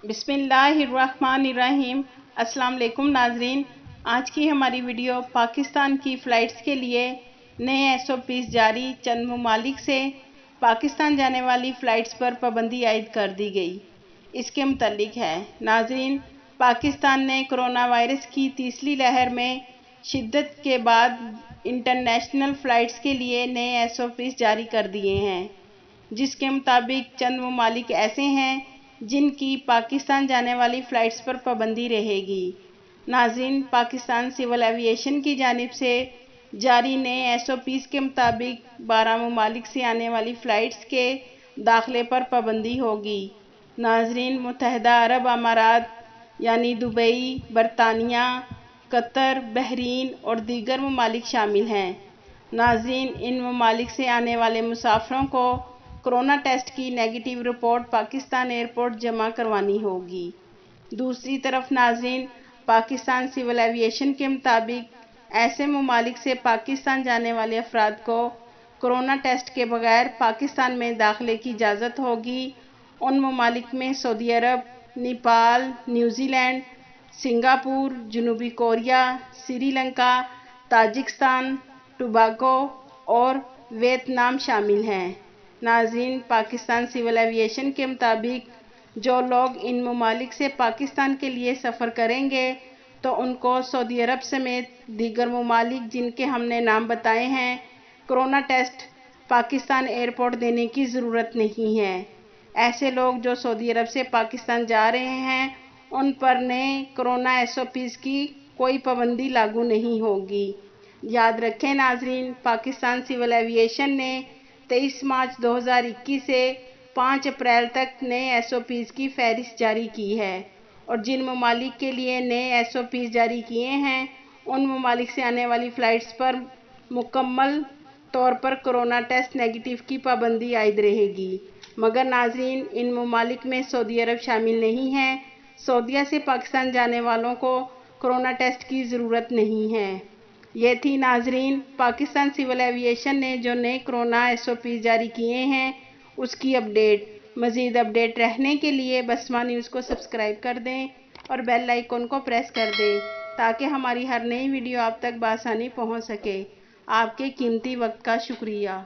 बिस्मिल्लाहिर्रहमानिर्रहीम। अस्सलाम वालेकुम नाजरीन, आज की हमारी वीडियो पाकिस्तान की फ़्लाइट्स के लिए नए SOPs जारी। चंद ममालिक से पाकिस्तान जाने वाली फ़्लाइट्स पर पाबंदी आयद कर दी गई, इसके मुतल्लिक है। नाजरीन, पाकिस्तान ने कोरोना वायरस की तीसरी लहर में शिद्दत के बाद इंटरनेशनल फ़्लाइट्स के लिए नए SOPs जारी कर दिए हैं, जिसके मुताबिक चंद ममालिक ऐसे हैं जिनकी पाकिस्तान जाने वाली फ़्लाइट्स पर पाबंदी रहेगी। नाज़रीन, पाकिस्तान सिविल एविएशन की जानिब से जारी नए SOPs के मुताबिक 12 ममालिक से आने वाली फ़्लाइट्स के दाखिले पर पाबंदी होगी। नाज़रीन, मुत्तहिदा अरब अमारात यानी दुबई, बरतानिया, कतर, बहरीन और दीगर ममालिक शामिल हैं। नाज़रीन, इन ममालिक से आने वाले मुसाफिरों को कोरोना टेस्ट की नेगेटिव रिपोर्ट पाकिस्तान एयरपोर्ट जमा करवानी होगी। दूसरी तरफ नाज़रीन, पाकिस्तान सिविल एविएशन के मुताबिक ऐसे ममालिक से पाकिस्तान जाने वाले अफराद को कोरोना टेस्ट के बगैर पाकिस्तान में दाखिले की इजाज़त होगी। उन ममालिक में Saudi Arab, Nepal, New Zealand, Singapore, जनूबी कोरिया, श्रीलंका, ताजिकिस्तान, टोबागो और वियतनाम शामिल हैं। नाज़रीन, पाकिस्तान सिविल एविएशन के मुताबिक जो लोग इन ममालिक से पाकिस्तान के लिए सफ़र करेंगे तो उनको सऊदी अरब समेत दीगर ममालिक जिनके हमने नाम बताए हैं, कोरोना टेस्ट पाकिस्तान एयरपोर्ट देने की ज़रूरत नहीं है। ऐसे लोग जो सऊदी अरब से पाकिस्तान जा रहे हैं उन पर नए कोरोना SOPs की कोई पाबंदी लागू नहीं होगी। याद रखें नाज़रीन, पाकिस्तान सिविल एविएशन ने 23 मार्च 2021 से 5 अप्रैल तक नए SOPs की फहरिस्त जारी की है और जिन ममालिक के लिए नए SOPs जारी किए हैं उन ममालिक से आने वाली फ़्लाइट्स पर मुकम्मल तौर पर कोरोना टेस्ट नेगेटिव की पाबंदी आयद रहेगी। मगर नाज़रीन, इन ममालिक में सऊदी अरब शामिल नहीं है। सऊदीया से पाकिस्तान जाने वालों को कोरोना टेस्ट की ज़रूरत नहीं है। ये थी नाज़रीन पाकिस्तान सिविल एविएशन ने जो नए कोरोना SOPs जारी किए हैं उसकी अपडेट। मज़ीद अपडेट रहने के लिए बसमा न्यूज़ को सब्सक्राइब कर दें और बेल आइकन को प्रेस कर दें ताकि हमारी हर नई वीडियो आप तक बआसानी पहुंच सके। आपके कीमती वक्त का शुक्रिया।